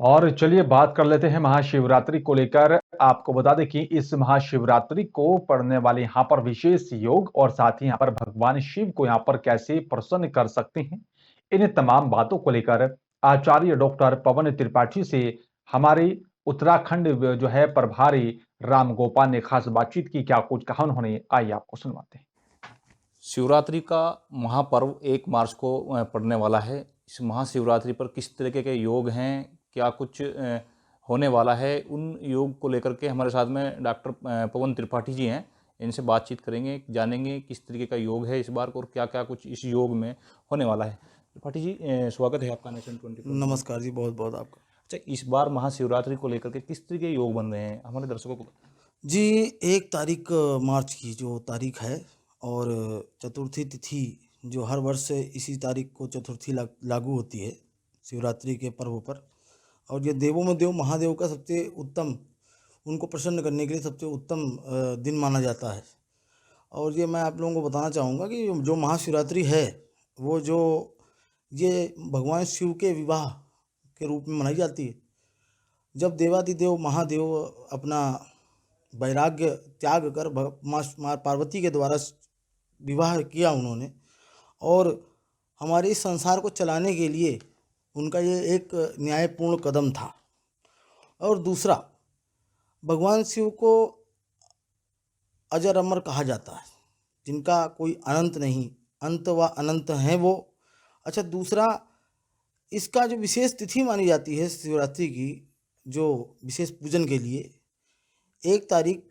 और चलिए बात कर लेते हैं महाशिवरात्रि को लेकर। आपको बता दें कि इस महाशिवरात्रि को पढ़ने वाले यहाँ पर विशेष योग और साथ ही यहाँ पर भगवान शिव को यहाँ पर कैसे प्रसन्न कर सकते हैं, इन तमाम बातों को लेकर आचार्य डॉक्टर पवन त्रिपाठी से हमारे उत्तराखंड जो है प्रभारी राम गोपाल ने खास बातचीत की। क्या कुछ कहा उन्होंने, आइए आपको सुनवाते हैं। शिवरात्रि का महापर्व 1 मार्च को पड़ने वाला है। इस महाशिवरात्रि पर किस तरीके के योग हैं, क्या कुछ होने वाला है, उन योग को लेकर के हमारे साथ में डॉक्टर पवन त्रिपाठी जी हैं। इनसे बातचीत करेंगे, जानेंगे किस तरीके का योग है इस बार और क्या क्या कुछ इस योग में होने वाला है। त्रिपाठी जी, स्वागत है आपका नेशन 24। नमस्कार जी, बहुत बहुत आपका। अच्छा, इस बार महाशिवरात्रि को लेकर के किस तरीके के योग बन रहे हैं हमारे दर्शकों को? जी, 1 तारीख मार्च की जो तारीख है और चतुर्थी तिथि जो हर वर्ष इसी तारीख को चतुर्थी लागू होती है शिवरात्रि के पर्व पर। और ये देवों में देव महादेव का सबसे उत्तम, उनको प्रसन्न करने के लिए सबसे उत्तम दिन माना जाता है। और ये मैं आप लोगों को बताना चाहूँगा कि जो महाशिवरात्रि है वो जो ये भगवान शिव के विवाह के रूप में मनाई जाती है। जब देवादिदेव महादेव अपना वैराग्य त्याग कर माँ पार्वती के द्वारा विवाह किया उन्होंने, और हमारे इस संसार को चलाने के लिए उनका ये एक न्यायपूर्ण कदम था। और दूसरा, भगवान शिव को अजर अमर कहा जाता है, जिनका कोई अनंत नहीं, अंत व अनंत हैं वो। अच्छा, दूसरा, इसका जो विशेष तिथि मानी जाती है शिवरात्रि की, जो विशेष पूजन के लिए 1 तारीख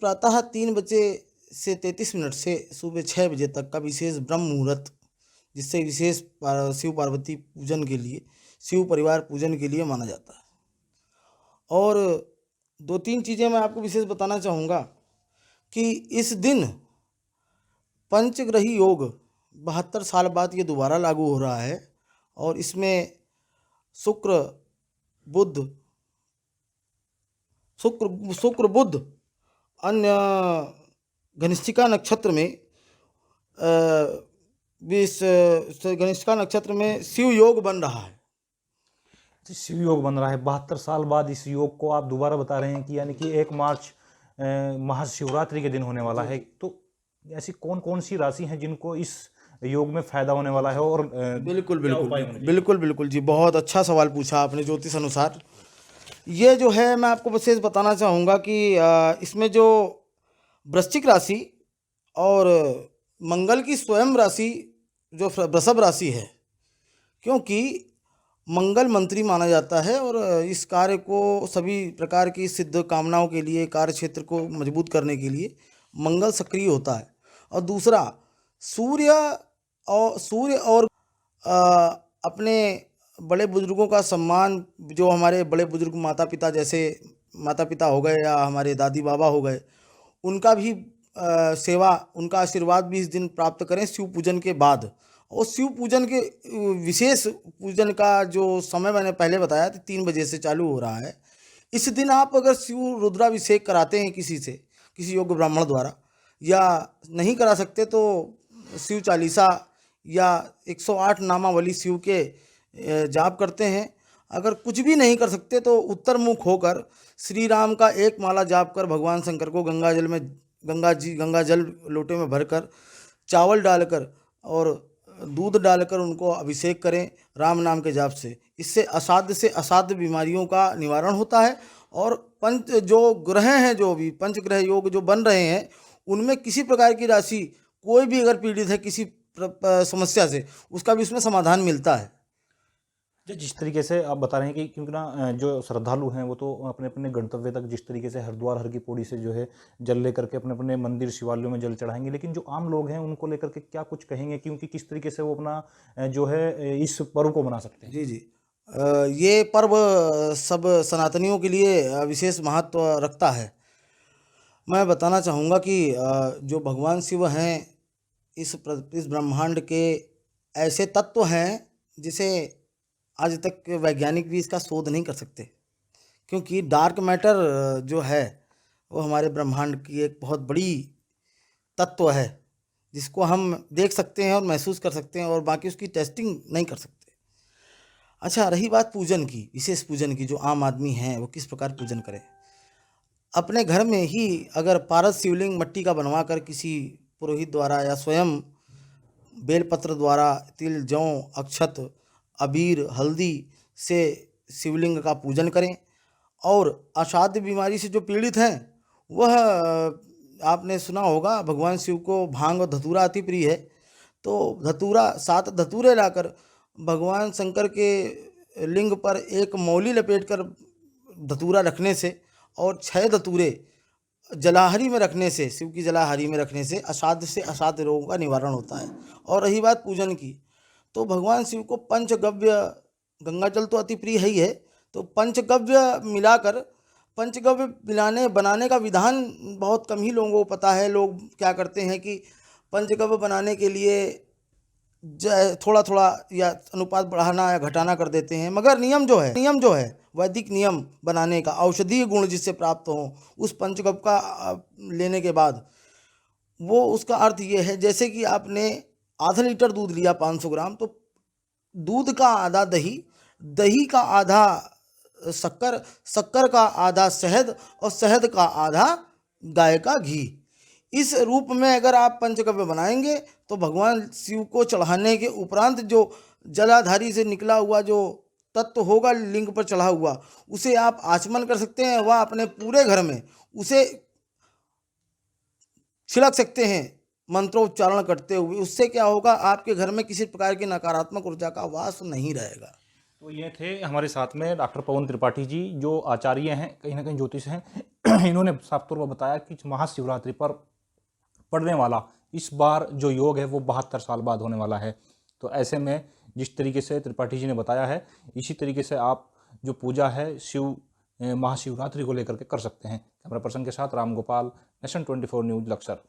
प्रातः 3 बजे से 33 मिनट से सुबह 6 बजे तक का विशेष ब्रह्म मुहूर्त, जिससे विशेष शिव पार्वती पूजन के लिए, शिव परिवार पूजन के लिए माना जाता है। और 2-3 चीज़ें मैं आपको विशेष बताना चाहूँगा कि इस दिन पंचग्रही योग 72 साल बाद ये दोबारा लागू हो रहा है। और इसमें शुक्र बुध अन्य घनिष्ठिका नक्षत्र में घनिष्ठिका नक्षत्र में शिव योग बन रहा है। शिव योग बन रहा है 72 साल बाद। इस योग को आप दोबारा बता रहे हैं कि यानी कि 1 मार्च महाशिवरात्रि के दिन होने वाला है। तो ऐसी कौन कौन सी राशि हैं जिनको इस योग में फायदा होने वाला है? और बिल्कुल जी, बहुत अच्छा सवाल पूछा आपने। ज्योतिष अनुसार ये जो है, मैं आपको विशेष बताना चाहूँगा कि इसमें जो वृश्चिक राशि और मंगल की स्वयं राशि जो वृषभ राशि है, क्योंकि मंगल मंत्री माना जाता है और इस कार्य को सभी प्रकार की सिद्ध कामनाओं के लिए, कार्य क्षेत्र को मजबूत करने के लिए मंगल सक्रिय होता है। और दूसरा, सूर्य और अपने बड़े बुजुर्गों का सम्मान, जो हमारे बड़े बुजुर्ग माता पिता, जैसे माता पिता हो गए या हमारे दादी बाबा हो गए, उनका भी सेवा, उनका आशीर्वाद भी इस दिन प्राप्त करें शिव पूजन के बाद। और शिव पूजन के विशेष पूजन का जो समय मैंने पहले बताया था, 3 बजे से चालू हो रहा है। इस दिन आप अगर शिव रुद्राभिषेक कराते हैं किसी योग्य ब्राह्मण द्वारा, या नहीं करा सकते तो शिव चालीसा या 108 नामावली शिव के जाप करते हैं। अगर कुछ भी नहीं कर सकते तो उत्तर मुख होकर श्री राम का 1 माला जाप कर भगवान शंकर को गंगा जल लोटे में भरकर, चावल डालकर और दूध डालकर उनको अभिषेक करें राम नाम के जाप से। इससे असाध्य से असाध्य बीमारियों का निवारण होता है। और जो ग्रह हैं, जो भी पंचग्रह योग जो बन रहे हैं, उनमें किसी प्रकार की राशि कोई भी अगर पीड़ित है किसी समस्या से, उसका भी उसमें समाधान मिलता है। जिस तरीके से आप बता रहे हैं कि क्योंकि ना जो श्रद्धालु हैं वो तो अपने अपने गंतव्य तक जिस तरीके से हरिद्वार हर की पौड़ी से जो है जल लेकर के अपने अपने मंदिर शिवालयों में जल चढ़ाएंगे, लेकिन जो आम लोग हैं उनको लेकर के क्या कुछ कहेंगे, क्योंकि किस तरीके से वो अपना जो है इस पर्व को मना सकते हैं? जी, ये पर्व सब सनातनियों के लिए विशेष महत्व रखता है। मैं बताना चाहूँगा कि जो भगवान शिव हैं, इस ब्रह्मांड के ऐसे तत्व हैं जिसे आज तक वैज्ञानिक भी इसका शोध नहीं कर सकते, क्योंकि डार्क मैटर जो है वो हमारे ब्रह्मांड की एक बहुत बड़ी तत्व है, जिसको हम देख सकते हैं और महसूस कर सकते हैं, और बाकी उसकी टेस्टिंग नहीं कर सकते। अच्छा, रही बात पूजन की, विशेष पूजन की, जो आम आदमी हैं वो किस प्रकार पूजन करें। अपने घर में ही अगर पारस शिवलिंग मिट्टी का बनवा कर किसी पुरोहित द्वारा या स्वयं बेलपत्र द्वारा तिल, जौ, अक्षत, अबीर, हल्दी से शिवलिंग का पूजन करें। और असाध्य बीमारी से जो पीड़ित हैं वह आपने सुना होगा भगवान शिव को भांग और धतूरा अति प्रिय है, तो धतूरा 7 धतूरे लाकर भगवान शंकर के लिंग पर एक मौली लपेटकर धतूरा रखने से और 6 धतूरे जलाहरी में रखने से, शिव की जलाहरी में रखने से असाध्य रोगों का निवारण होता है। और रही बात पूजन की, तो भगवान शिव को पंचगव्य, गंगाजल तो अति प्रिय है ही है, तो पंचगव्य मिलाकर, पंचगव्य बनाने का विधान बहुत कम ही लोगों को पता है। लोग क्या करते हैं कि पंचगव्य बनाने के लिए थोड़ा थोड़ा या अनुपात बढ़ाना या घटाना कर देते हैं, मगर नियम जो है वैदिक नियम बनाने का, औषधीय गुण जिससे प्राप्त हो उस पंचगव्य का लेने के बाद, वो उसका अर्थ ये है, जैसे कि आपने आधा लीटर दूध लिया 500 ग्राम, तो दूध का आधा दही, दही का आधा शक्कर, शक्कर का आधा शहद और शहद का आधा गाय का घी। इस रूप में अगर आप पंचगव्य बनाएंगे तो भगवान शिव को चढ़ाने के उपरांत जो जलाधारी से निकला हुआ जो तत्व होगा लिंग पर चढ़ा हुआ, उसे आप आचमन कर सकते हैं, वह अपने पूरे घर में उसे छिड़क सकते हैं मंत्रोच्चारण करते हुए। उससे क्या होगा, आपके घर में किसी प्रकार की नकारात्मक ऊर्जा का वास नहीं रहेगा। तो ये थे हमारे साथ में डॉक्टर पवन त्रिपाठी जी, जो आचार्य हैं, कहीं ना कहीं ज्योतिष हैं। इन्होंने साफ तौर पर बताया कि महाशिवरात्रि पर पड़ने वाला इस बार जो योग है वो 72 साल बाद होने वाला है। तो ऐसे में जिस तरीके से त्रिपाठी जी ने बताया है, इसी तरीके से आप जो पूजा है शिव महाशिवरात्रि को लेकर के कर सकते हैं। कैमरा पर्सन के साथ राम गोपाल, नेशन 24 न्यूज़, लक्सर।